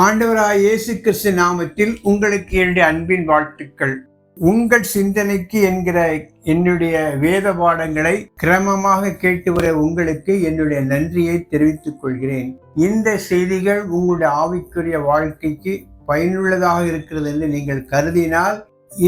ஆண்டவராய் இயேசு கிறிஸ்து நாமத்தில் உங்களுக்கு என்னுடைய அன்பின் வாழ்த்துக்கள். உங்கள் சிந்தனைக்கு என்கிற என்னுடைய வேத பாடங்களை கிரமமாக கேட்டு வர உங்களுக்கு என்னுடைய நன்றியை தெரிவித்துக் கொள்கிறேன். இந்த செய்திகள் உங்களுடைய ஆவிக்குரிய வாழ்க்கைக்கு பயனுள்ளதாக இருக்கிறது என்று நீங்கள் கருதினால்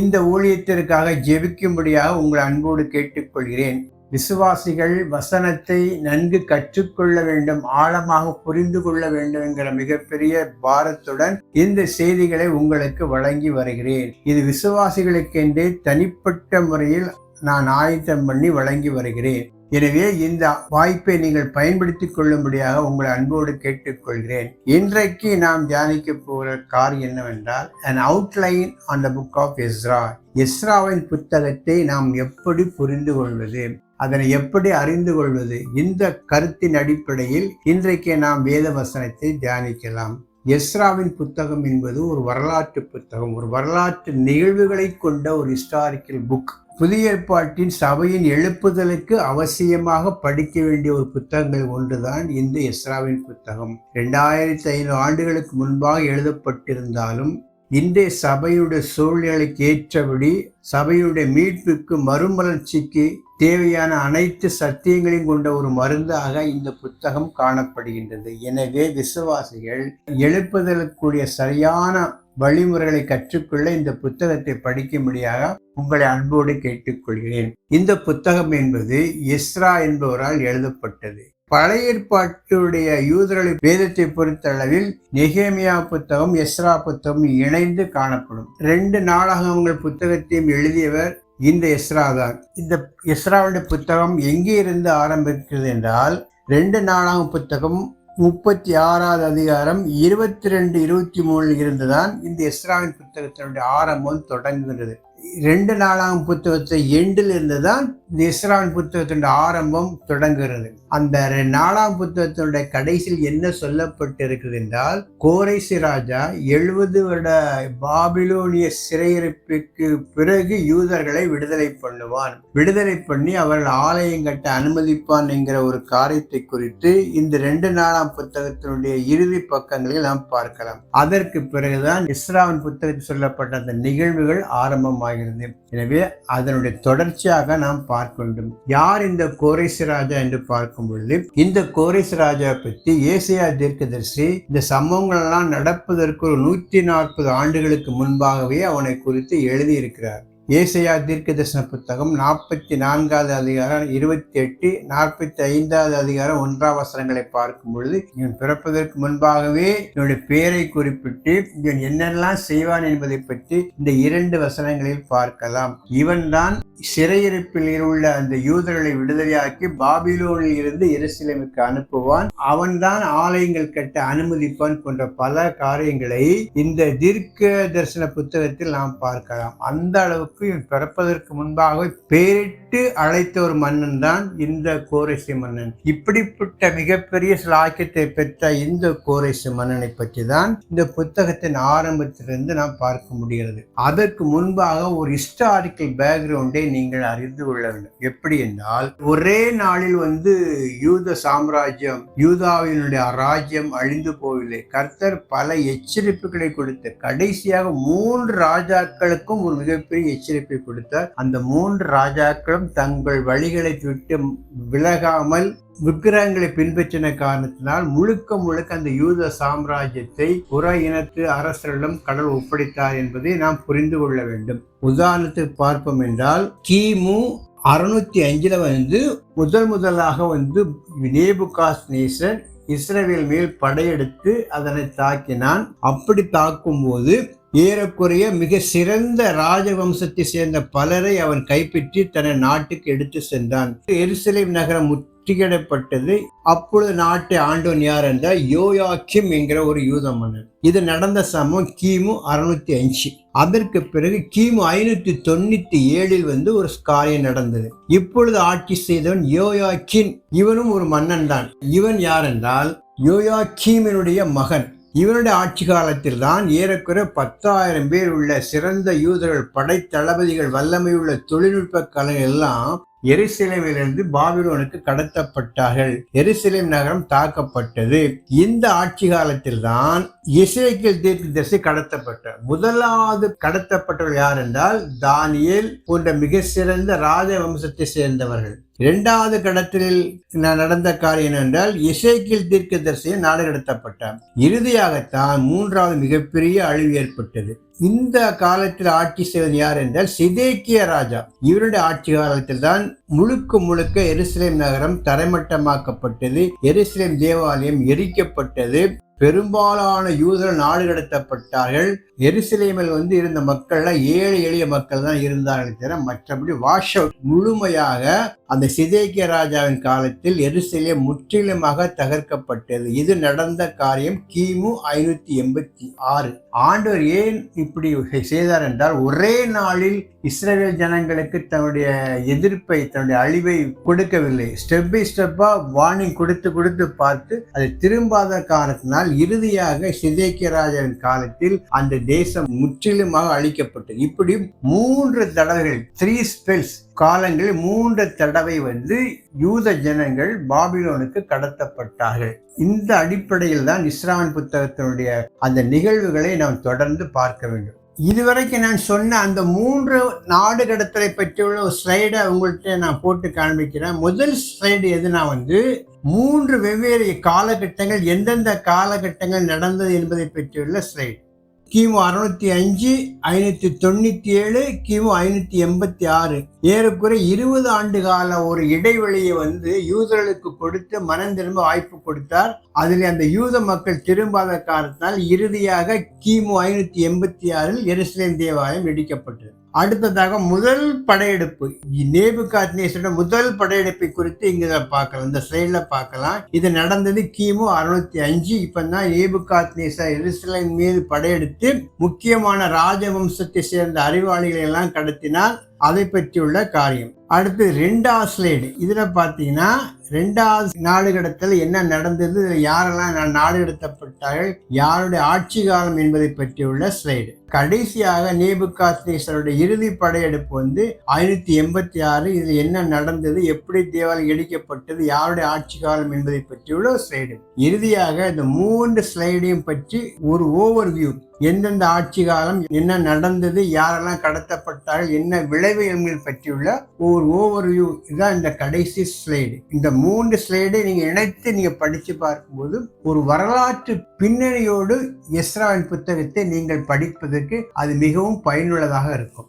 இந்த ஊழியத்திற்காக ஜெபிக்கும்படியாக உங்கள் அன்போடு கேட்டுக்கொள்கிறேன். விசுவாசிகள் வசனத்தை நன்கு கற்றுக்கொள்ள வேண்டும், ஆழமாக புரிந்து கொள்ள வேண்டும் என்கிற மிகப்பெரிய பாரத்துடன் இந்த செய்திகளை உங்களுக்கு வழங்கி வருகிறேன். இது விசுவாசிகளுக்கென்றே தனிப்பட்ட முறையில் நான் ஆயத்தம் பண்ணி வழங்கி வருகிறேன். எனவே இந்த வாய்ப்பை நீங்கள் பயன்படுத்திக் கொள்ளும்படியாக உங்களை அன்போடு கேட்டுக்கொள்கிறேன். இன்றைக்கு நாம் தியானிக்க போகிற காரியம் என்னவென்றால் an outline on the book of Ezra. எஸ்ராவின் புத்தகத்தை நாம் எப்படி புரிந்து கொள்வது, அதனை எப்படி அறிந்து கொள்வது, இந்த கருத்தின் அடிப்படையில் இன்றைக்கு நாம் வேத வசனத்தை தியானிக்கலாம். எஸ்ராவின் புத்தகம் என்பது ஒரு வரலாற்று புத்தகம், ஒரு வரலாற்று நிகழ்வுகளை கொண்ட ஒரு ஹிஸ்டாரிக்கல் புக். புதிய ஏற்பாட்டின் சபையின் எழுப்புதலுக்கு அவசியமாக படிக்க வேண்டிய ஒரு புத்தகங்கள் ஒன்றுதான் இந்த எஸ்ராவின் புத்தகம். 2500 ஆண்டுகளுக்கு முன்பாக எழுதப்பட்டிருந்தாலும் இன்றைய சபையுடைய சூழ்நிலைக்கு ஏற்றபடி சபையுடைய மீட்புக்கு மறுமலர்ச்சிக்கு தேவையான அனைத்து சத்தியங்களையும் கொண்ட ஒரு மருந்தாக இந்த புத்தகம் காணப்படுகின்றது. எனவே விசுவாசிகள் எழுப்புதலுக்குரிய சரியான வழிமுறைகளை கற்றுக்கொள்ள இந்த புத்தகத்தை படிக்கும்படியாக உங்களை அன்போடு கேட்டுக்கொள்கிறேன். இந்த புத்தகம் என்பது எஸ்ரா என்பவரால் எழுதப்பட்டது. பழைய ஏற்பாட்டுடைய யூதர்களின் வேதத்தை பொறுத்த அளவில் நெகேமியா புத்தகம் எஸ்ரா புத்தகம் இணைந்து காணப்படும். 2 நாளாகமங்கள் புத்தகத்தையும் எழுதியவர் இந்த எஸ்ரா தான். இந்த எஸ்ராவுடைய புத்தகம் எங்கே இருந்து ஆரம்பிக்கிறது என்றால் 2 நாளாகம புத்தகம் 36வது அதிகாரம் 22, 23 இருந்துதான் இந்த எஸ்ராவின் புத்தகத்தினுடைய ஆரம்பம் தொடங்குகிறது. 2 நாளாகம புத்தகத்தை எண்டில் இருந்துதான் இந்த எஸ்ராவின் புத்தகத்தினுடைய ஆரம்பம் தொடங்குகிறது. அந்த 4ஆம் புத்தகத்தினுடைய கடைசியில் என்ன சொல்லப்பட்டிருக்கிறது என்றால், கோரேசு ராஜா 70 வருட பாபிலோனிய சிறையிருப்புக்கு பிறகு யூதர்களை விடுதலை பண்ணுவான், விடுதலை பண்ணி அவர்கள் ஆலயம் கட்ட அனுமதிப்பான் என்கிற ஒரு காரியத்தை குறித்து இந்த 2 நாளாம் புத்தகத்தினுடைய இறுதி பக்கங்களில் நாம் பார்க்கலாம். அதற்கு பிறகுதான் எஸ்ராவின் புத்தகத்தில் சொல்லப்பட்ட அந்த நிகழ்வுகள் ஆரம்பமாகிறது. எனவே அதனுடைய தொடர்ச்சியாக நாம் பார்க்க வேண்டும். யார் இந்த கோரேசு ராஜா என்று பார்க்கும் பொழுது, இந்த கோரேசு ராஜா பற்றி ஏசாயா தீர்க்கதரிசி இந்த சம்பவங்கள் எல்லாம் நடப்பதற்கு ஒரு 140 ஆண்டுகளுக்கு முன்பாகவே அவனை குறித்து எழுதியிருக்கிறார். ஏசாயா தீர்க்கதரிசன புத்தகம் 44வது அதிகாரம் 28, 45வது அதிகாரம் 1ஆம் வசனங்களை பார்க்கும் பொழுது, இவன் பிறப்பதற்கு முன்பாகவே இவனுடைய பெயரை குறிப்பிட்டு இவன் என்னெல்லாம் செய்வான் என்பதை பற்றி இந்த 2 வசனங்களில் பார்க்கலாம். இவன் தான் சிறையிருப்பில் உள்ள அந்த யூதர்களை விடுதலையாக்கி பாபிலோனில் இருந்து எருசலேமுக்கு அனுப்புவான், அவன்தான் ஆலயங்கள் கட்ட அனுமதிப்பான் போன்ற பல காரியங்களை இந்த தீர்க்க தரிசன புத்தகத்தில் நாம் பார்க்கலாம். அந்த அளவுக்கு பிறப்பதற்கு முன்பாக பேரிட்டு அழைத்த ஒரு மன்னன் தான் இந்த கோரேசு மன்னன். இப்படிப்பட்ட மிகப்பெரிய சிலாக்கியத்தை பெற்ற இந்த கோரேசு மன்னனை பற்றி தான் இந்த புத்தகத்தின் ஆரம்பத்திலிருந்து நாம் பார்க்க முடிகிறது. அதற்கு முன்பாக ஒரு ஹிஸ்டாரிக்கல் பேக்ரவுண்டை நீங்கள் அறிந்து கொள்ள வேண்டும். எப்படி என்றால், ஒரே நாளில் யூத சாம்ராஜ்யம், யூதாவினுடைய ராஜ்யம் அழிந்து போகவில்லை. கர்த்தர் பல எச்சரிப்புகளை கொடுத்து கடைசியாக 3 ராஜாக்களுக்கும் ஒரு மிகப்பெரிய எச்சரிப்பை கொடுத்தார். அந்த 3 ராஜாக்களும் தங்கள் வழிகளை விட்டு விலகாமல் விக்கிரகங்களை பின்பற்றின காரணத்தினால் முழுக்க அந்த யூத சாம்ராஜ்யத்தை புற இனத்து அரசரிடம் கடவுள் ஒப்படைத்தார் என்பதை நாம் புரிந்து கொள்ள வேண்டும். உதாரணத்துக்கு பார்ப்போம் என்றால், கிமு 605 முதலாக நேபுகாத்நேசர் இஸ்ரவேல் மேல் படையெடுத்து அதனை தாக்கினான். அப்படி தாக்கும் போது ஏறக்குறைய மிக சிறந்த ராஜவம்சத்தை சேர்ந்த பலரை அவன் கைப்பற்றி தன் நாட்டுக்கு எடுத்து சென்றான். எருசலேம் நகரம் முற்றுகையிடப்பட்டது. அப்பொழுது நாட்டை ஆண்டவன் யார் என்றால் யோயாக்கிம் என்கிற ஒரு யூத மன்னன். இது நடந்த சமயம் கிமு 605. அதற்கு பிறகு கிமு 597 ஒரு காரியம் நடந்தது. இப்பொழுது ஆட்சி செய்தவன் யோயாக்கின். இவனும் ஒரு மன்னன் தான். இவன் யார் என்றால் யோயாக்கீமினுடைய மகன். இவனுடைய ஆட்சி காலத்தில் தான் ஏறக்குறை 10,000 பேர் உள்ள சிறந்த யூதர்கள், படை தளபதிகள், வல்லமையுள்ள தொழில்நுட்ப கலைஞர்கள் எல்லாம் எருசலேமிலிருந்து பாபிலோனுக்கு கடத்தப்பட்டார்கள். எருசலேம் நகரம் தாக்கப்பட்டது. இந்த ஆட்சி காலத்தில் தான் எசேக்கியேல் தீர்க்கதரிசி கடத்தப்பட்டார். முதலாவது கடத்தப்பட்டவர் யார் என்றால் தானியேல் போன்ற மிக சிறந்த ராஜ வம்சத்தை சேர்ந்தவர்கள். இரண்டாவது கடத்தலில் நடந்த காரியம் என்றால் எசேக்கியேல் தீர்க்கதரிசியை நாடு கடத்தப்பட்டார். இறுதியாகத்தான் மூன்றாவது மிகப்பெரிய அழிவு ஏற்பட்டது. இந்த காலத்தில் ஆட்சி செய்வது யார் என்றால் சிதேக்கியா ராஜா. இவருடைய ஆட்சி காலத்தில் தான் முழுக்க எருசலேம் நகரம் தரைமட்டமாக்கப்பட்டது. எருசலேம் தேவாலயம் எரிக்கப்பட்டது. பெரும்பாலான யூதர்கள் நாடு கடத்தப்பட்டார்கள். எருசலேமில் இருந்த மக்கள்ல ஏழை எளிய மக்கள் தான் இருந்தார்கள் தவிர மற்றபடி வாஷ் அவுட் முழுமையாக அந்த சிதேக்கியா ராஜாவின் காலத்தில் எருசலேம் முற்றிலுமாக தகர்க்கப்பட்டது. இது நடந்த காரியம் கிமு 586. ஆண்டவர் ஏன் இப்படி செய்தார் என்றால் ஒரே நாளில் இஸ்ரவேல் ஜனங்களுக்கு தன்னுடைய எதிர்ப்பை தன்னுடைய அழிவை கொடுக்கவில்லை. ஸ்டெப் பை ஸ்டெப்பா வார்னிங் கொடுத்து பார்த்து அது திரும்பாத காரணத்தினால் இறுதியாக சிதேக்கியா ராஜாவின் காலத்தில் அந்த தேசம் முற்றிலுமாக அழிக்கப்பட்டது. இப்படி 3 தடவைகள் 3 ஸ்பெல்ஸ் காலங்களில் 3 தடவை யூத ஜனங்கள் பாபிலோனுக்கு கடத்தப்பட்டார்கள். இந்த அடிப்படையில் தான் எஸ்ராவின் புத்தகத்தினுடைய அந்த நிகழ்வுகளை நாம் தொடர்ந்து பார்க்க வேண்டும். இதுவரைக்கும் நான் சொன்ன அந்த 3 நாடு கடத்தலை பற்றியுள்ள ஒரு ஸ்லைடை உங்கள்கிட்ட நான் போட்டு காண்பிக்கிறேன். முதல் ஸ்லைடு எதுனா 3 வெவ்வேறு காலகட்டங்கள் எந்தெந்த காலகட்டங்கள் நடந்தது என்பதை பற்றியுள்ள ஸ்லைடு. கிமு 605, 597, கிமு 586 ஏறக்குறை 20 ஆண்டு கால ஒரு இடைவெளியை யூதர்களுக்கு கொடுத்து மனம் திரும்ப வாய்ப்பு கொடுத்தார். அதில் அந்த யூத மக்கள் திரும்பாத காரணத்தால் இறுதியாக கிமு 586 எருசலேம் தேவாலயம் இடிக்கப்பட்டது. அடுத்ததாக முதல் படையெடுப்பு, நேபுகாத்நேசரோட முதல் படையெடுப்பை குறித்து இங்க பார்க்கலாம். இந்த ஸ்லைட்ல பார்க்கலாம். இது நடந்தது கிமு 605. இப்பதான் நேபுகாத்நேசர் எருசலேம் மீது படையெடுத்து முக்கியமான ராஜவம்சத்தை சேர்ந்த அறிவாளிகளை எல்லாம் கடத்தினார். அதை பற்றியுள்ள காரியம். அடுத்து 2வது ஸ்லைடு. இதுல பாத்தீங்கன்னா 2வது நாடு கடத்தல் என்ன நடந்தது, யாரெல்லாம் நாடு கடத்தப்பட்டார்கள், யாருடைய ஆட்சி காலம் என்பதை பற்றியுள்ள ஸ்லைடு. கடைசியாக நேபுகாத்நேசருடைய இறுதி படையெடுப்பு 586. இதுல என்ன நடந்தது, எப்படி தேவாலயம் இடிக்கப்பட்டது, யாருடைய ஆட்சி காலம் என்பதை பற்றியுள்ள ஸ்லைடு. இறுதியாக இந்த 3 ஸ்லைடையும் பற்றி ஒரு ஓவர்வியூ, எந்தெந்த ஆட்சி காலம் என்ன நடந்தது, யாரெல்லாம் கடத்தப்பட்டார்கள், என்ன விளைவுகள் பற்றியுள்ள ஒரு ஓவர்வியூ தான் இந்த கடைசி ஸ்லைடு. இந்த 3 ஸ்லைடை நீங்க இணைத்து நீங்க படிச்சு பார்க்கும்போது ஒரு வரலாற்று பின்னணியோடு எஸ்ராவின் புத்தகத்தை நீங்கள் படிப்பதற்கு அது மிகவும் பயனுள்ளதாக இருக்கும்.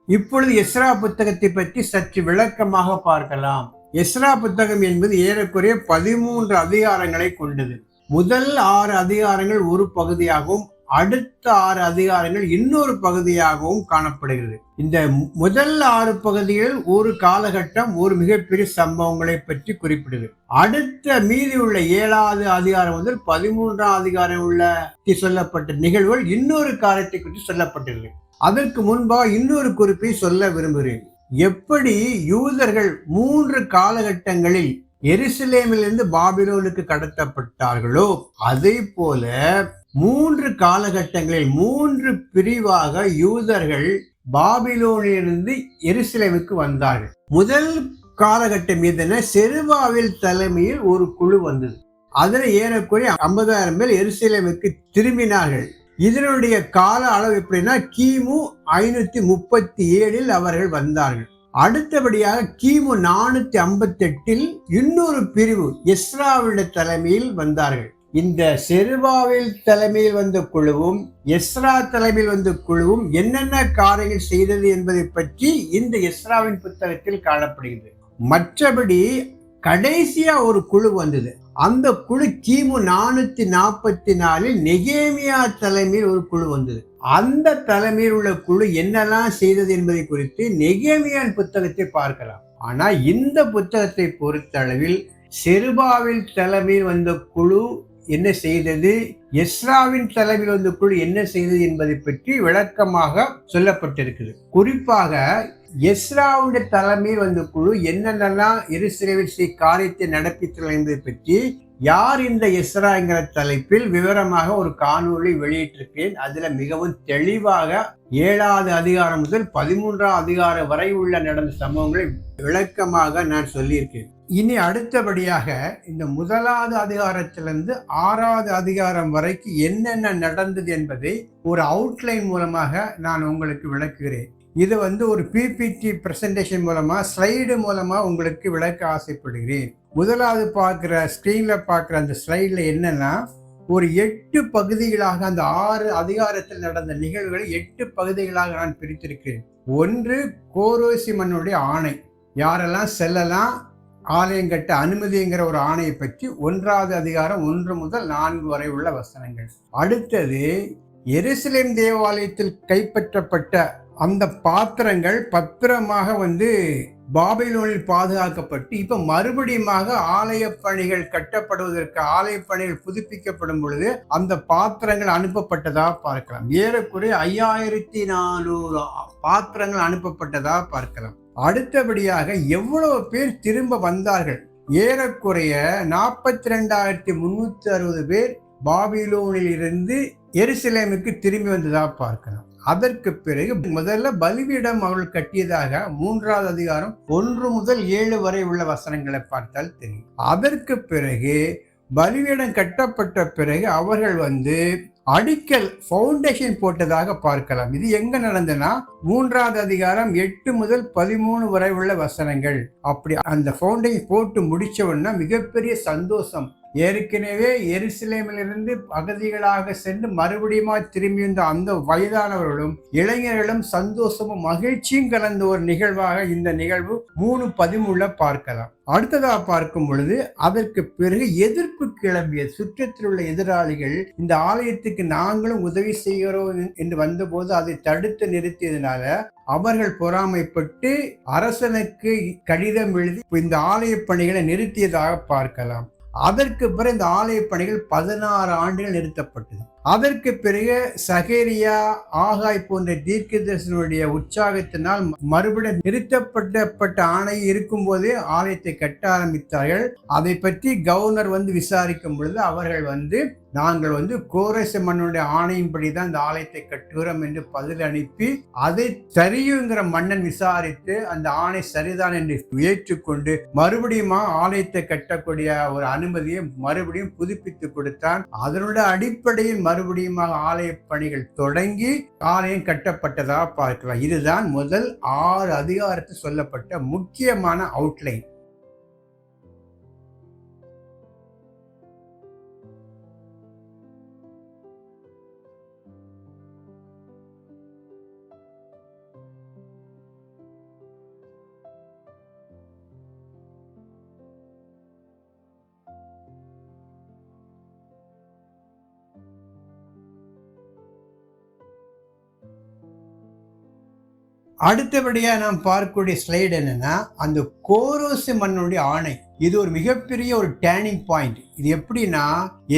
இப்பொழுது எஸ்ரா புத்தகத்தை பற்றி சற்று விளக்கமாக பார்க்கலாம். எஸ்ரா புத்தகம் என்பது ஏறக்குறைய 13 அதிகாரங்களை கொண்டது. முதல் 6 அதிகாரங்கள் ஒரு பகுதியாகவும் அடுத்த 6 அதிகாரங்கள் இன்னொரு பகுதியாகவும் காணப்படுகிறது. இந்த முதல் 6 பகுதிகள் ஒரு காலகட்டம், ஒரு மிகப்பெரிய சம்பவங்களை பற்றி குறிப்பிடுது. அடுத்த மீதி உள்ள 7வது அதிகாரம் முதல் 13ஆம் அதிகாரம் உள்ள சொல்லப்பட்ட நிகழ்வுகள் இன்னொரு காலத்தை குறித்து சொல்லப்பட்டிருக்கு. அதற்கு முன்பாக இன்னொரு குறிப்பை சொல்ல விரும்புகிறேன். எப்படி யூதர்கள் 3 காலகட்டங்களில் எருசலேமிலிருந்து பாபிலோனுக்கு கடத்தப்பட்டார்களோ அதே போல 3 காலகட்டங்களில் 3 பிரிவாக யூதர்கள் பாபிலோனிலிருந்து எருசலேமுக்கு வந்தார்கள். முதல் காலகட்டம் எதுனா செருபாபேல் தலைமையில் ஒரு குழு வந்தது. அதில் ஏறக்குறைய 50,000 பேர் எருசலேமுக்கு திரும்பினார்கள். இதனுடைய கால அளவு எப்படின்னா கிமு 537 அவர்கள் வந்தார்கள். அடுத்தபடியாக கிமு 458 இன்னொரு பிரிவு எஸ்ராவுடைய தலைமையில் வந்தார்கள். இந்த செருபாபேல் தலைமையில் வந்த குழுவும் எஸ்ரா தலைமையில் வந்த குழுவும் என்னென்ன காரியங்கள் செய்தது என்பதை பற்றி இந்த எஸ்ராவின் புத்தகத்தில் காணப்படுகிறது. மற்றபடி கடைசியா ஒரு குழு வந்தது. அந்த குழு கிமு 444 நெகேமியா தலைமையில் ஒரு குழு வந்தது. அந்த தலைமையில் உள்ள குழு என்னெல்லாம் செய்தது என்பதை குறித்து நெகேமியான் புத்தகத்தை பார்க்கலாம். ஆனா இந்த புத்தகத்தை பொறுத்த அளவில் செருபாபேல் தலைமையில் வந்த குழு என்ன செய்தது, எஸ்ராவின் தலைமையில் வந்த குழு என்ன செய்தது என்பதை பற்றி விளக்கமாக சொல்லப்பட்டிருக்குது. குறிப்பாக எஸ்ராவுடைய தலைமையில் வந்த குழு என்னென்னலாம் எருசலேமில் காரியத்தை நடப்பித்தல் என்பதை பற்றி யார் இந்த எஸ்ராங்கிற தலைப்பில் விவரமாக ஒரு காணொளி வெளியிட்டிருக்கேன். அதுல மிகவும் தெளிவாக 7வது அதிகாரம் முதல் 13ஆம் அதிகாரம் வரை உள்ள நடந்த சம்பவங்களை விளக்கமாக நான் சொல்லியிருக்கேன். இனி அடுத்தபடியாக இந்த 1வது அதிகாரத்திலிருந்து 6வது அதிகாரம் வரைக்கும் என்னென்ன நடந்தது என்பதை ஒரு அவுட்லைன் மூலமாக நான் உங்களுக்கு விளக்குகிறேன். இது ஒரு பிபிடி பிரசன்டேஷன் மூலமா, ஸ்லைடு மூலமா உங்களுக்கு விளக்க ஆசைப்படுகிறேன். முதலாவது பார்க்குற ஸ்கிரீன்ல பார்க்குற அந்த ஸ்லைட்ல என்னன்னா, ஒரு 8 பகுதிகளாக அந்த 6 அதிகாரத்தில் நடந்த நிகழ்வுகளை 8 பகுதிகளாக நான் பிரித்திருக்கிறேன். ஒன்று, கோரேசு மன்னனுடைய ஆணை, யாரெல்லாம் செல்லலாம், ஆலயம் கட்ட அனுமதிங்கிற ஒரு ஆணையை பற்றி 1வது அதிகாரம் 1 முதல் 4 வரை உள்ள வசனங்கள். அடுத்தது, எருசலேம் தேவாலயத்தில் கைப்பற்றப்பட்ட அந்த பாத்திரங்கள் பத்திரமாக பாபிலோனில் பாதுகாக்கப்பட்டு இப்ப மறுபடியும் ஆலய பணிகள் கட்டப்படுவதற்கு, ஆலய பணிகள் புதுப்பிக்கப்படும் பொழுது அந்த பாத்திரங்கள் அனுப்பப்பட்டதா பார்க்கலாம். ஏறக்குறைய 5400 பாத்திரங்கள் அனுப்பப்பட்டதா பார்க்கலாம். அடுத்தபடியாக எவ்வளவு பேர் திரும்ப வந்தார்கள்? ஏறக்குறைய 42,360 பேர் பாபிலோனில் இருந்து எருசலேமுக்கு திரும்பி வந்ததா பார்க்கலாம். அதற்கு பிறகு முதல்ல பலிபீடம் அவர்கள் கட்டியதாக 3வது அதிகாரம் 1 முதல் 7 வரை உள்ள வசனங்களை பார்த்தால் தெரியும். அதற்கு பிறகு பலிபீடம் கட்டப்பட்ட பிறகு அவர்கள் அடிக்கல் ஃபவுண்டேஷன் போட்டதாக பார்க்கலாம். இது எங்க நடந்ததுன்னா 3வது அதிகாரம் 8 முதல் 13 வரை உள்ள வசனங்கள். அப்படி அந்த ஃபவுண்டேஷன் போட்டு முடிச்சவன்னா மிகப்பெரிய சந்தோஷம். ஏற்கனவே எருசலேமிலிருந்து அகதிகளாக சென்று மறுபடியும் திரும்பி வந்த அந்த வயதானவர்களும் இளைஞர்களும் சந்தோஷமும் மகிழ்ச்சியும் கலந்த ஒரு நிகழ்வாக இந்த நிகழ்வு 3:13 பார்க்கலாம். அடுத்ததாக பார்க்கும் பொழுது அதற்கு பிறகு எதிர்ப்பு கிளம்பிய சுற்றத்தில் உள்ள எதிராளிகள் இந்த ஆலயத்துக்கு நாங்களும் உதவி செய்கிறோம் என்று வந்தபோது அதை தடுத்து நிறுத்தியதனால அவர்கள் பொறாமைப்பட்டு அரசனுக்கு கடிதம் எழுதி இந்த ஆலய பணிகளை நிறுத்தியதாக பார்க்கலாம். அதற்கு பிறகு இந்த ஆலய பணிகள் 16 ஆண்டுகள் நிறுத்தப்பட்டது. அதற்கு பிறகு சகேரியா, ஆகாய் போன்ற தீர்க்கதரிசிகளுடைய உற்சாகத்தினால் மறுபடியும் நிறுத்தப்பட்ட ஆணை இருக்கும் போதே ஆலயத்தை கட்ட ஆரம்பித்தார்கள். அதை பற்றி கவர்னர் விசாரிக்கும் பொழுது அவர்கள் நாங்கள் கோரேசு மன்னனுடைய ஆணையின்படிதான் இந்த ஆலயத்தை கட்டுகிறோம் என்று பதில் அனுப்பி, அதை சரியுங்கிற மன்னன் விசாரித்து அந்த ஆணை சரிதான் என்று ஏற்றுக்கொண்டு மறுபடியும் ஆலயத்தை கட்டக்கூடிய ஒரு அனுமதியை மறுபடியும் புதுப்பித்து கொடுத்தான். அதனுடைய அடிப்படையில் மறுபடியும் ஆலய பணிகள் தொடங்கி ஆலயம் கட்டப்பட்டதா பார்க்கலாம். இதுதான் முதல் 6 அதிகாரத்தில் சொல்லப்பட்ட முக்கியமான அவுட்லைன். அடுத்தபடியா நாம் பார்க்கக்கூடிய ஸ்லைடு என்னன்னா, அந்த கோரேசு மன்னனுடைய ஆணை. இது ஒரு மிகப்பெரிய ஒரு டேர்னிங் பாயிண்ட். இது எப்படின்னா,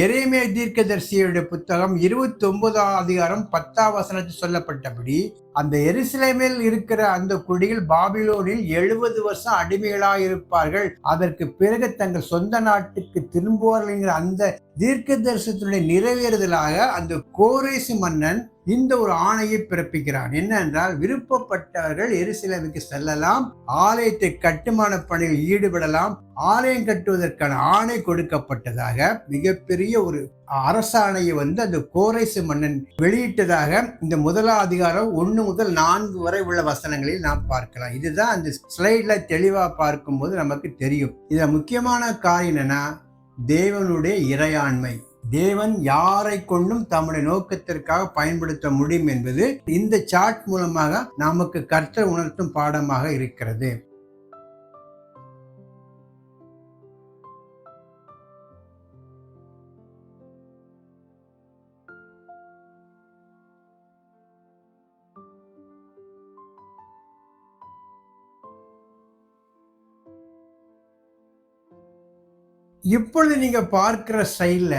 எரேமியா தீர்க்கதரிசியுடைய புத்தகம் 29ஆம் அதிகாரம் 10ஆம் வசனத்தில் சொல்லப்பட்டபடி அந்த எருசலேமில் இருக்கிற அந்த குடிகள் பாபிலோனில் 70 வருஷம் அடிமைகளாக இருப்பார்கள், அதற்கு பிறகு தங்கள் சொந்த நாட்டுக்கு திரும்புவார்கள் அந்த தீர்க்க தரிசனத்துடைய நிறைவேறுதலாக அந்த கோரேசு மன்னன் இந்த ஒரு ஆணையை பிறப்பிக்கிறான். என்னென்றால், விருப்பப்பட்டவர்கள் எருசலேமுக்கு செல்லலாம், ஆலயத்தை கட்டுமான பணியில் ஈடுபடலாம், ஆலயம் கட்டுவதற்கான ஆணை கொடுக்கப்பட்டதாக மிகப்பெரிய ஒரு அரசாணையை அந்த கோரேசு மன்னன் வெளியிட்டதாக இந்த 1ஆம் அதிகாரம் 1 முதல் 4 வரை உள்ள வசனங்களில் நாம் பார்க்கலாம். இதுதான் அந்த ஸ்லைட்ல தெளிவா பார்க்கும்போது நமக்கு தெரியும். இதுல முக்கியமான காரியம் என்னன்னா, தேவனுடைய இறையாண்மை. தேவன் யாரை கொண்டும் தம்முடைய நோக்கத்திற்காக பயன்படுத்த முடியும் என்பது இந்த சார்ட் மூலமாக நமக்கு கர்த்தர் உணர்த்தும் பாடமாக இருக்கிறது. இப்பொழுது நீங்க பார்க்கிற ஸ்டைல்ல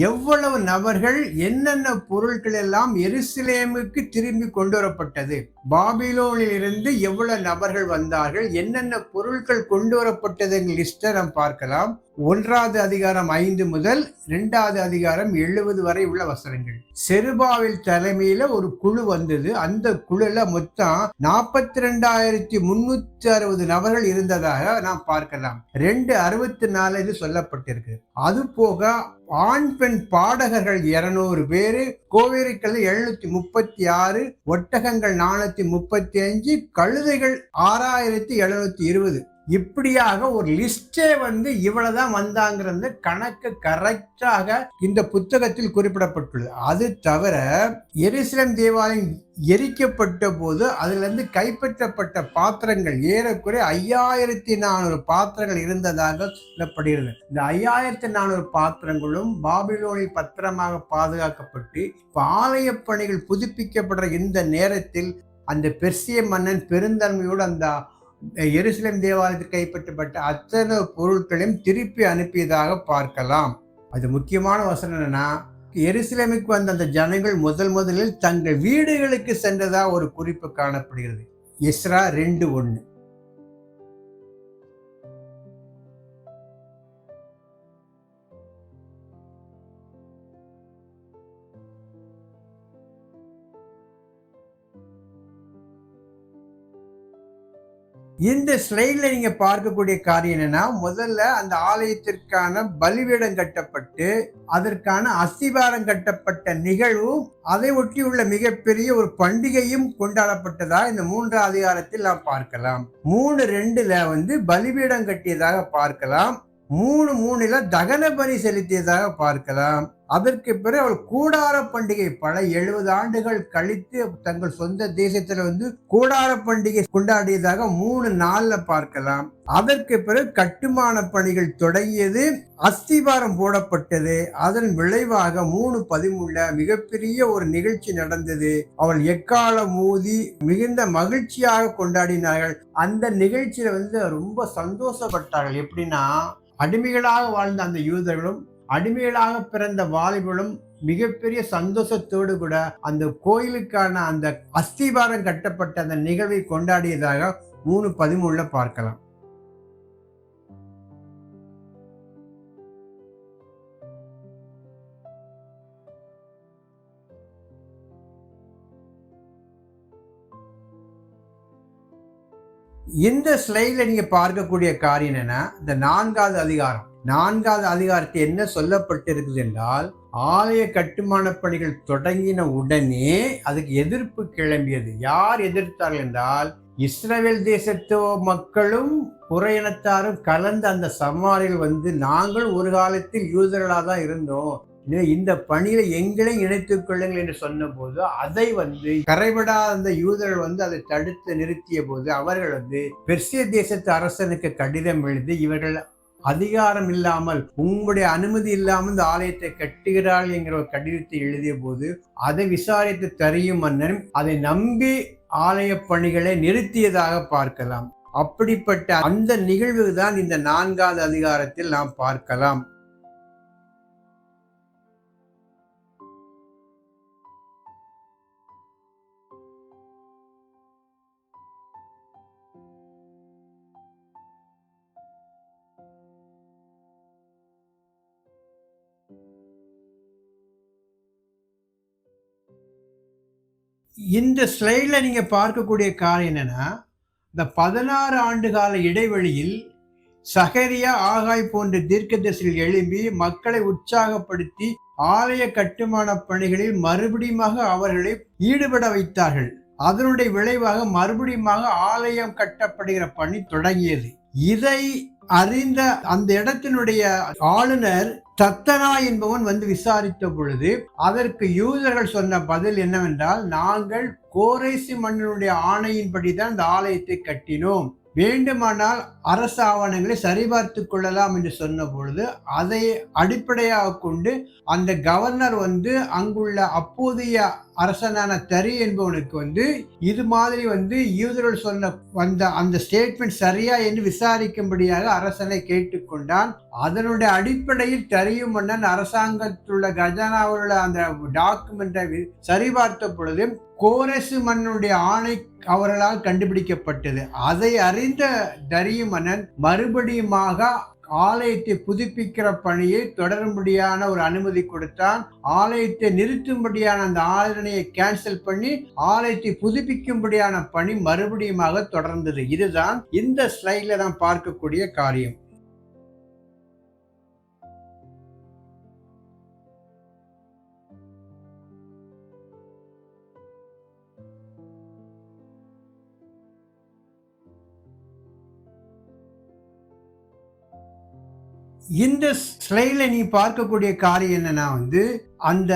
எவ்வளவு நபர்கள், என்னென்ன பொருட்கள் எல்லாம் எருசலேமுக்கு திரும்பி கொண்டு வரப்பட்டது. பாபிலோனில் இருந்து எவ்வளவு நபர்கள் வந்தார்கள், என்னென்ன பொருட்கள் கொண்டு வரப்பட்டது லிஸ்ட நாம் பார்க்கலாம். 1வது அதிகாரம் 5 முதல் 2வது அதிகாரம் 70 வரை உள்ள வசனங்கள். செருபாவில் தலைமையில ஒரு குழு வந்தது. அந்த குழுல மொத்தம் 42,360 நபர்கள் இருந்ததாக நாம் பார்க்கலாம். 2:64 இது சொல்லப்பட்டிருக்கு. அது போக ஆண் பெண் பாடகர்கள் 200 பேரு, கோவேரிக்கல் 736, ஒட்டகங்கள் 435, கழுதைகள் 6,720. இப்படியாக ஒரு லிஸ்டே இவ்வளவுதான் வந்தாங்கிறது கணக்கு கரெக்டாக இந்த புத்தகத்தில் குறிப்பிடப்பட்டுள்ளது. அது தவிர எருசலேம் தேவாலயம் எரிக்கப்பட்ட போது அதுல இருந்து கைப்பற்றப்பட்ட பாத்திரங்கள் ஏறக்குறைய 5,400 பாத்திரங்கள் இருந்ததாக சொல்லப்படுகிறது. இந்த 5,400 பாத்திரங்களும் பாபிலோனில் பத்திரமாக பாதுகாக்கப்பட்டு இப்ப ஆலய பணிகள் புதுப்பிக்கப்படுற இந்த நேரத்தில் அந்த பெர்சிய மன்னன் பெருந்தன்மையோடு அந்த எருசலேம் தேவாலயத்தில் கைப்பற்றப்பட்ட அத்தனை பொருட்களையும் திருப்பி அனுப்பியதாக பார்க்கலாம். அது முக்கியமான வசனம் என்னன்னா, எருசலேமுக்கு வந்த அந்த ஜனங்கள் முதலில் தங்கள் வீடுகளுக்கு சென்றதா ஒரு குறிப்பு காணப்படுகிறது. எஸ்ரா 2:1. இந்த ஸ்லைட்ல நீங்க பார்க்கக்கூடிய காரியம் என்னன்னா, முதல்ல அந்த ஆலயத்திற்கான பலிபீடம் கட்டப்பட்டு அதற்கான அஸ்திபாரம் கட்டப்பட்ட நிகழ்வும் அதை ஒட்டியுள்ள மிகப்பெரிய ஒரு பண்டிகையும் கொண்டாடப்பட்டதா இந்த 3வது அதிகாரத்தில் நாம் பார்க்கலாம். 3:2 பலிபீடம் கட்டியதாக பார்க்கலாம். 3:3 தகன பலி செலுத்தியதாக பார்க்கலாம். அதற்கு பிறகு அவள் கூடார பண்டிகை பல 70 ஆண்டுகள் கழித்து தங்கள் சொந்த தேசத்துல கூடார பண்டிகை கொண்டாடியதாக 3:4 பார்க்கலாம். அதற்கு பிறகு கட்டுமான பணிகள் தொடங்கியது, அஸ்திபாரம் போடப்பட்டது. அதன் விளைவாக 3:13 மிகப்பெரிய ஒரு நிகழ்ச்சி நடந்தது. அவள் எக்காலம் ஊதி மிகுந்த மகிழ்ச்சியாக கொண்டாடினார்கள். அந்த நிகழ்ச்சியில ரொம்ப சந்தோஷப்பட்டார்கள். எப்படின்னா, அடிமைகளாக வாழ்ந்த அந்த யூதர்களும் அடிமைகளாக பிறந்த வாலிபர்களும் மிகப்பெரிய சந்தோஷத்தோடு கூட அந்த கோயிலுக்கான அந்த அஸ்திபாரம் கட்டப்பட்ட அந்த நிகழ்வை கொண்டாடியதாக 3:13 பார்க்கலாம். இந்த ஸ்லைட்ல நீங்க பார்க்கக்கூடிய காரியம் என்னன்னா, இந்த 4வது அதிகாரம். 4வது அதிகாரத்தை என்ன சொல்லப்பட்டிருக்குது என்றால், ஆலய கட்டுமான பணிகள் தொடங்கின உடனே அதுக்கு எதிர்ப்பு கிளம்பியது. யார் எதிர்த்தார்கள் என்றால், இஸ்ரவேல் தேசத்து மக்களும் புற இனத்தாரும் கலந்த அந்த சமாரியில் நாங்கள் ஒரு காலத்தில் யூதர்களாக தான் இருந்தோம், இந்த பணியில எங்களை இணைத்துக் கொள்ளுங்கள் என்று சொன்ன போது அதை கரைபடாத அந்த யூதர்கள் அதை தடுத்து நிறுத்திய போது அவர்கள் பெர்சிய தேசத்து அரசனுக்கு கடிதம் எழுதி, இவர்கள் அதிகாரம் இல்லாமல் உங்களுடைய அனுமதி இல்லாமல் இந்த ஆலயத்தை கட்டுகிறார்கள் என்கிற ஒரு கடிதத்தை எழுதிய போது அதை விசாரித்து தரியும் மன்னன் அதை நம்பி ஆலய பணிகளை நிறுத்தியதாக பார்க்கலாம். அப்படிப்பட்ட அந்த நிகழ்வு தான் இந்த 4வது அதிகாரத்தில் நாம் பார்க்கலாம். இந்த ஸ்லைட்ல நீங்க பார்க்கக்கூடிய காரியம் என்னன்னா, இந்த 16 ஆண்டு கால இடைவெளியில் சகரியா, ஆகாய் போன்ற தீர்க்கதரிசிகள் எழும்பி மக்களை உற்சாகப்படுத்தி ஆலய கட்டுமான பணிகளில் மறுபடியும் அவர்களை ஈடுபட வைத்தார்கள். அதனுடைய விளைவாக மறுபடியும் ஆலயம் கட்டப்படுகிற பணி தொடங்கியது. இதை அறிந்த அந்த இடத்தினுடைய ஆளுநர் தத்தனா என்பவன் விசாரித்த பொழுது அதற்கு யூதர்கள் சொன்ன பதில் என்னவென்றால், நாங்கள் கோரேசி மன்னனுடைய ஆணையின்படிதான் இந்த ஆலயத்தை கட்டினோம், வேண்டுமானால் அரசு ஆவணங்களை சரிபார்த்து கொள்ளலாம் என்று சொன்ன பொழுது அதை அடிப்படையாக கொண்டு அந்த கவர்னர் அங்குள்ள அப்போதைய அரசனான தரி என்பவனுக்கு இது மாதிரி யூதர்கள் சொன்ன வந்த அந்த ஸ்டேட்மெண்ட் சரியா என்று விசாரிக்கும்படியாக அரசனை கேட்டுக்கொண்டான். அதனுடைய அடிப்படையில் தரியும் மன்னன் அரசாங்கத்துள்ள கஜானாவுள்ள அந்த டாக்குமெண்டை சரிபார்த்த பொழுது கோரேசு மன்னனுடைய ஆணை அவர்களால் கண்டுபிடிக்கப்பட்டது. அதை அறிந்த தரியு மன்னன் மறுபடியுமாக ஆலயத்தை புதுப்பிக்கிற பணியை தொடரும்படியான ஒரு அனுமதி கொடுத்தான். ஆலயத்தை நிறுத்தும்படியான அந்த ஆலனையை கேன்சல் பண்ணி ஆலயத்தை புதுப்பிக்கும்படியான பணி மறுபடியுமாக தொடர்ந்தது. இதுதான் இந்த ஸ்லைட்ல நாம் பார்க்கக்கூடிய காரியம். இந்த ஸ்லைட்ல நீ பார்க்கக்கூடிய காரியம் என்னன்னா அந்த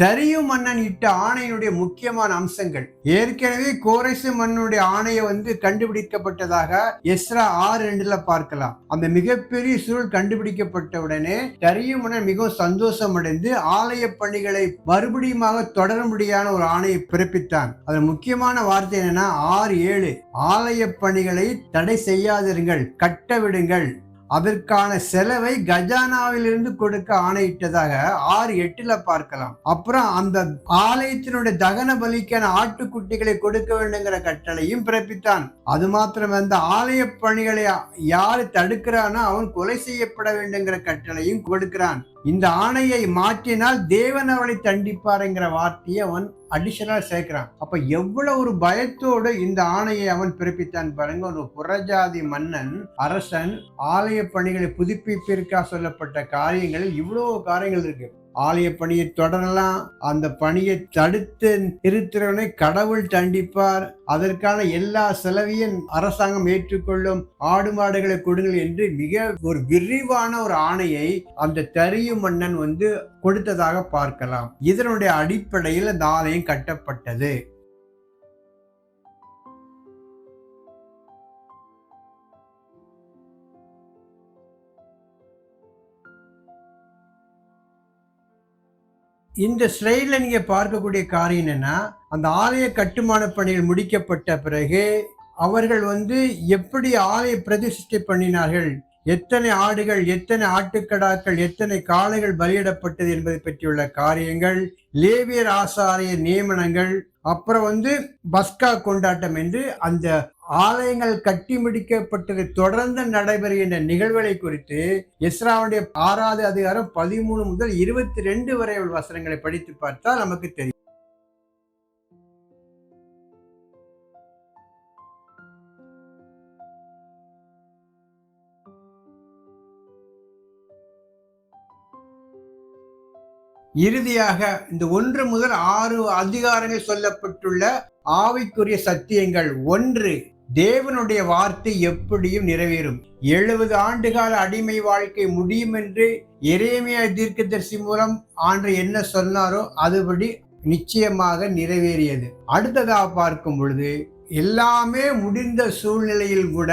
தரியு மன்னன் இட்ட ஆணையினுடைய முக்கியமான அம்சங்கள். ஏற்கனவே கோரேசு மன்னனுடைய ஆணையை கண்டுபிடிக்கப்பட்டதாக எஸ்ரா 6:2 பார்க்கலாம். அந்த மிகப்பெரிய சூழல் கண்டுபிடிக்கப்பட்டவுடனே தரியு மன்னன் மிகவும் சந்தோஷம் அடைந்து ஆலய பணிகளை மறுபடியுமாக தொடரும்படியான ஒரு ஆணையை பிறப்பித்தான். அதுல முக்கியமான வார்த்தை என்னன்னா 6:7 ஆலய பணிகளை தடை செய்யாதிருங்கள், கட்ட விடுங்கள், அதற்கான செலவை கஜானாவிலிருந்து கொடுக்க ஆணையிட்டதாக 6:8 பார்க்கலாம். அப்புறம் அந்த ஆலயத்தினுடைய தகன பலிக்கான ஆட்டுக்குட்டிகளை கொடுக்க வேண்டுங்கிற கட்டளையும் பிறப்பித்தான். அது மாத்திரம் அந்த ஆலய பணிகளை யாரு தடுக்கிறானோ அவன் கொலை செய்யப்பட வேண்டுங்கிற கட்டளையும் கொடுக்கிறான். இந்த ஆணையை மாற்றினால் தேவன் அவளை தண்டிப்பாருங்கிற வார்த்தையை அவன் அடிஷனலா சேர்க்கிறான். அப்ப எவ்வளவு ஒரு பயத்தோடு இந்த ஆணையை அவன் பிறப்பித்தான் பாருங்க. ஒரு புறஜாதி மன்னன் அரசன் ஆலய பணிகளை புதுப்பிப்பிற்காக சொல்லப்பட்ட காரியங்களில் இவ்வளவு காரியங்கள் இருக்கு. ஆலய பணியை தொடரலாம், அந்த பணியை தடுத்து நிறுத்துறவனை கடவுள் தண்டிப்பார், அதற்கான எல்லா செலவையும் அரசாங்கம் ஏற்றுக்கொள்ளும், ஆடு மாடுகளை கொடுங்கள் என்று மிக ஒரு விரிவான ஒரு ஆணையை அந்த தரியு மன்னன் கொடுத்ததாக பார்க்கலாம். இதனுடைய அடிப்படையில் அந்த ஆலயம் கட்டப்பட்டது. இந்த ஸ்லைட்ல நீங்க பார்க்கக்கூடிய காரியம் என்னன்னா, அந்த ஆலய கட்டுமான பணிகள் முடிக்கப்பட்ட பிறகு அவர்கள் எப்படி ஆலய பிரதிஷ்டை பண்ணினார்கள், எத்தனை ஆடுகள், எத்தனை ஆட்டுக்கடாக்கள், எத்தனை காளைகள் பலியிடப்பட்டது என்பதை பற்றியுள்ள காரியங்கள், லேவியர் ஆசாரிய நியமனங்கள், அப்புறம் பஸ்கா கொண்டாட்டம் என்று அந்த ஆலயங்கள் கட்டி முடிக்கப்பட்டது தொடர்ந்து நடைபெறுகின்ற நிகழ்வுகளை குறித்து எஸ்ராவுடைய 6வது அதிகாரம் 13 முதல் 22 வரை உள்ள வசனங்களை படித்து பார்த்தால் நமக்கு தெரியும். இறுதியாக இந்த 1 முதல் 6 அதிகாரங்கள் சொல்லப்பட்டுள்ள ஆவிக்குரிய சத்தியங்கள். 1, தேவனுடைய வார்த்தை எப்படியும் நிறைவேறும். 70 ஆண்டுகால அடிமை வாழ்க்கை முடியும் என்று எரேமியா தீர்க்கதரிசி மூலம் ஆண்டவர் என்ன சொன்னாரோ அதுபடி நிச்சயமாக நிறைவேறியது. அடுத்ததாக பார்க்கும் பொழுது எல்லாமே முடிந்த சூழ்நிலையில் கூட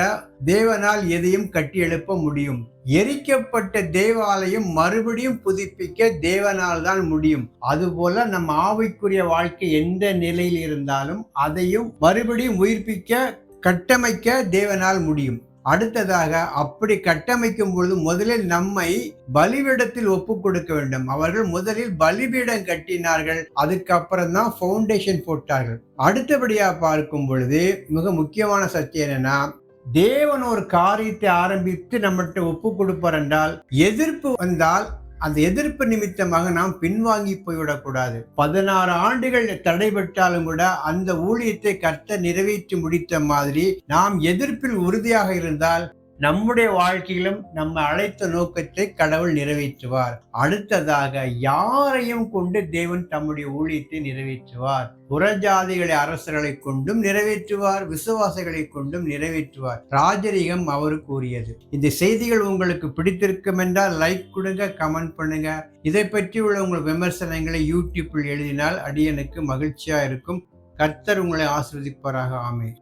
தேவனால் எதையும் கட்டி எழுப்ப முடியும். எரிக்கப்பட்ட தேவாலயம் மறுபடியும் புதுப்பிக்க தேவனால் தான் முடியும். அதுபோல நம் ஆவிக்குரிய வாழ்க்கை எந்த நிலையில் இருந்தாலும் அதையும் மறுபடியும் உயிர்ப்பிக்க கட்டமைக்க தேவனால் முடியும். அடுத்ததாக அப்படி கட்டமைக்கும் பொழுது முதலில் நம்மை பலிபீடத்தில் ஒப்பு கொடுக்க வேண்டும். அவர்கள் முதலில் பலிபீடம் கட்டினார்கள், அதுக்கப்புறம் தான் ஃபவுண்டேஷன் போட்டார்கள். அடுத்தபடியா பார்க்கும் பொழுது மிக முக்கியமான சத்தியம் என்னன்னா, தேவன் ஒரு காரியத்தை ஆரம்பித்து நம்மகிட்ட ஒப்பு கொடுப்பார் என்றால் எதிர்ப்பு வந்தால் அந்த எதிர்ப்பு நிமித்தமாக நாம் பின்வாங்கி போய்விடக்கூடாது. 16 ஆண்டுகள் தடைபட்டாலும் கூட அந்த ஊழியத்தை கர்த்தர் நிறைவேற்றி முடித்த மாதிரி நாம் எதிர்ப்பில் உறுதியாக இருந்தால் நம்முடைய வாழ்க்கையிலும் நம்ம அழைத்த நோக்கத்தை கடவுள் நிறைவேற்றுவார். அடுத்ததாக யாரையும் கொண்டு தேவன் தம்முடைய ஊழியத்தை நிறைவேற்றுவார். புறஜாதிகளை அரசர்களை கொண்டும் நிறைவேற்றுவார், விசுவாசிகளை கொண்டும் நிறைவேற்றுவார். ராஜரீகம் அவருக்கு உரியது. இந்த செய்திகள் உங்களுக்கு பிடித்திருக்கும் என்றால் லைக் கொடுங்க, கமெண்ட் பண்ணுங்க. இதை பற்றி உள்ள உங்கள் விமர்சனங்களை யூடியூப்பில் எழுதினால் அடியனுக்கு மகிழ்ச்சியா இருக்கும். கர்த்தர் உங்களை ஆசீர்வதிப்பாராக. ஆமென்.